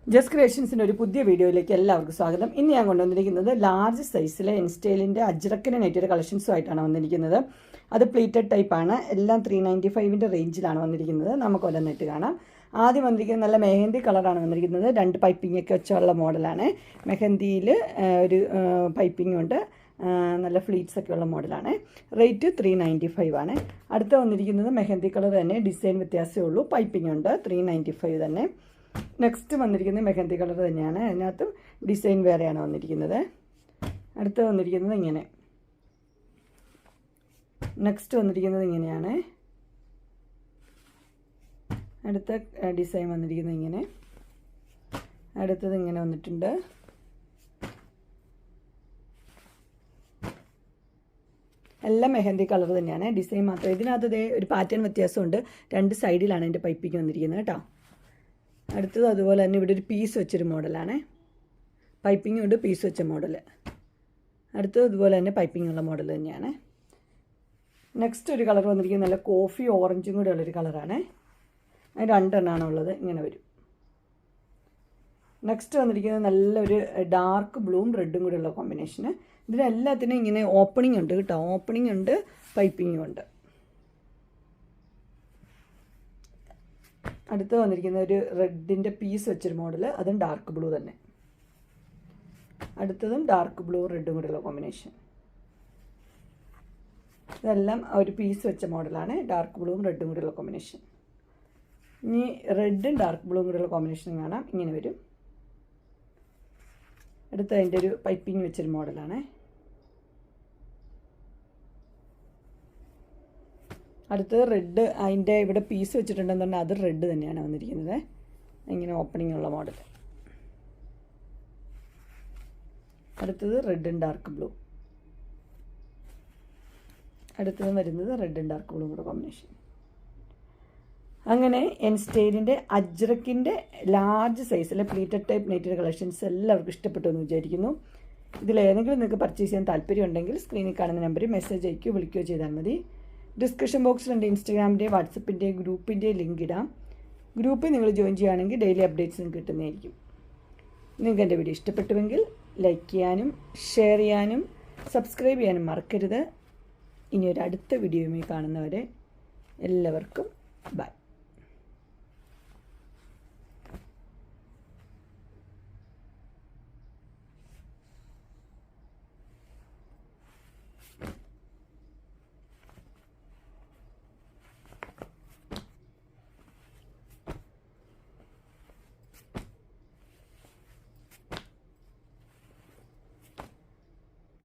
Just ക്രിയേഷൻസിൻ്റെ ഒരു പുതിയ വീഡിയോയിലേക്ക് എല്ലാവർക്കും സ്വാഗതം. ഇന്ന് ഞാൻ കൊണ്ടുവന്നിരിക്കുന്നത് ലാർജ് സൈസിലെ ഇൻസ്റ്റൈലിൻ്റെ അജ്രക്കിന് നെറ്റൊരു കളക്ഷൻസുമായിട്ടാണ് വന്നിരിക്കുന്നത്. അത് പ്ലീറ്റഡ് ടൈപ്പാണ്. എല്ലാം 395 റേഞ്ചിലാണ് വന്നിരിക്കുന്നത്. നമുക്ക് ഒരെണ്ണിട്ട് കാണാം. ആദ്യം വന്നിരിക്കുന്നത് നല്ല മെഹന്തി കളറാണ് വന്നിരിക്കുന്നത്. 2 പൈപ്പിംഗ് ഒക്കെ വെച്ചുള്ള മോഡലാണ്. മെഹന്തിയിൽ ഒരു പൈപ്പിംഗ് ഉണ്ട്. നല്ല ഫ്ലീറ്റ്സ് ഒക്കെ ഉള്ള മോഡലാണ്. റേറ്റ് 395 ആണ്. അടുത്ത വന്നിരിക്കുന്നത് മെഹന്തി കളർ തന്നെ, ഡിസൈൻ വ്യത്യാസമേ ഉള്ളൂ. പൈപ്പിംഗ് ഉണ്ട്. 395 തന്നെ. നെക്സ്റ്റ് വന്നിരിക്കുന്നത് മെഹന്തി കളർ തന്നെയാണ്. അതിനകത്തും ഡിസൈൻ വേറെയാണ് വന്നിരിക്കുന്നത്. അടുത്ത് വന്നിരിക്കുന്നത് ഇങ്ങനെ. നെക്സ്റ്റ് വന്നിരിക്കുന്നത് ഇങ്ങനെയാണ്. അടുത്ത ഡിസൈൻ വന്നിരിക്കുന്നത് ഇങ്ങനെ. അടുത്തത് ഇങ്ങനെ വന്നിട്ടുണ്ട്. എല്ലാം മെഹന്തി കളർ തന്നെയാണ്. ഡിസൈൻ മാത്രം. ഇതിനകത്ത് ഒരു പാറ്റേൺ വ്യത്യാസമുണ്ട്. 2 സൈഡിലാണ് എൻ്റെ പൈപ്പിക്ക് വന്നിരിക്കുന്നത് കേട്ടോ. അടുത്തത് അതുപോലെ തന്നെ ഇവിടെ ഒരു പീസ് വെച്ചൊരു മോഡലാണ്. പൈപ്പിംഗ് ഉണ്ട്, പീസ് വെച്ച മോഡൽ. അടുത്തത് ഇതുപോലെ തന്നെ പൈപ്പിംഗ് ഉള്ള മോഡൽ തന്നെയാണ്. നെക്സ്റ്റ് ഒരു കളർ വന്നിരിക്കുന്നത് നല്ല കോഫി ഓറഞ്ചും കൂടെ ഉള്ളൊരു കളറാണ്. അത് 2 എണ്ണമാണ് ഉള്ളത്. ഇങ്ങനെ വരും. നെക്സ്റ്റ് വന്നിരിക്കുന്നത് നല്ലൊരു ഡാർക്ക് ബ്ലൂവും റെഡും കൂടെ ഉള്ള കോമ്പിനേഷന്. ഇതിനെല്ലാത്തിനും ഇങ്ങനെ ഓപ്പണിംഗ് ഉണ്ട് കേട്ടോ. ഓപ്പണിംഗ് ഉണ്ട്, പൈപ്പിങ്ങും ഉണ്ട്. അടുത്ത് വന്നിരിക്കുന്ന ഒരു റെഡിൻ്റെ പീസ് വെച്ചൊരു മോഡൽ. അതും ഡാർക്ക് ബ്ലൂ തന്നെ. അടുത്തതും ഡാർക്ക് ബ്ലൂ റെഡും കൂടെയുള്ള കോമ്പിനേഷൻ. ഇതെല്ലാം ഒരു പീസ് വെച്ച മോഡലാണ്. ഡാർക്ക് ബ്ലൂവും റെഡും കൂടെയുള്ള കോമ്പിനേഷൻ. ഇനി റെഡും ഡാർക്ക് ബ്ലൂവും കൂടെയുള്ള കോമ്പിനേഷൻ കാണാം. ഇങ്ങനെ വരും. അടുത്ത അതിൻ്റെ ഒരു പൈപ്പിംഗ് വെച്ചൊരു മോഡലാണ്. അടുത്തത് റെഡ്. അതിൻ്റെ ഇവിടെ പീസ് വെച്ചിട്ടുണ്ടെന്ന് പറഞ്ഞാൽ അത് റെഡ് തന്നെയാണ് വന്നിരിക്കുന്നത്. ഇങ്ങനെ ഓപ്പണിംഗ് ഉള്ള മോഡൽ. അടുത്തത് റെഡും ഡാർക്ക് ബ്ലൂ. അടുത്തത് വരുന്നത് റെഡും ഡാർക്ക് ബ്ലൂ കൂടെ കോമ്പിനേഷൻ. അങ്ങനെ ഇൻസ്റ്റൈലിൻ്റെ അജ്രക്കിൻ്റെ ലാർജ് സൈസിലെ പ്ലീറ്റഡ് ടൈപ്പ് നെറ്റഡ് കളക്ഷൻസ് എല്ലാവർക്കും ഇഷ്ടപ്പെട്ടു എന്ന് വിചാരിക്കുന്നു. ഇതിലേതെങ്കിലും നിങ്ങൾക്ക് പർച്ചേസ് ചെയ്യാൻ താല്പര്യമുണ്ടെങ്കിൽ സ്ക്രീനിൽ കാണുന്ന നമ്പറിൽ മെസ്സേജ് അയക്കുകയോ വിളിക്കുകയോ ചെയ്താൽ മതി. ഡിസ്ക്രിപ്ഷൻ ബോക്സിൽ എൻ്റെ ഇൻസ്റ്റാഗ്രാമിൻ്റെ വാട്സപ്പിൻ്റെ ഗ്രൂപ്പിൻ്റെ ലിങ്ക് ഇടാം. ഗ്രൂപ്പിൽ നിങ്ങൾ ജോയിൻ ചെയ്യുകയാണെങ്കിൽ ഡെയിലി അപ്ഡേറ്റ്സും കിട്ടുന്നതായിരിക്കും. നിങ്ങൾക്ക് എൻ്റെ വീഡിയോ ഇഷ്ടപ്പെട്ടുവെങ്കിൽ ലൈക്ക് ചെയ്യാനും ഷെയർ ചെയ്യാനും സബ്സ്ക്രൈബ് ചെയ്യാനും മറക്കരുത്. ഇനി ഒരു അടുത്ത വീഡിയോയുമായി കാണുന്നവരെ എല്ലാവർക്കും ബൈ.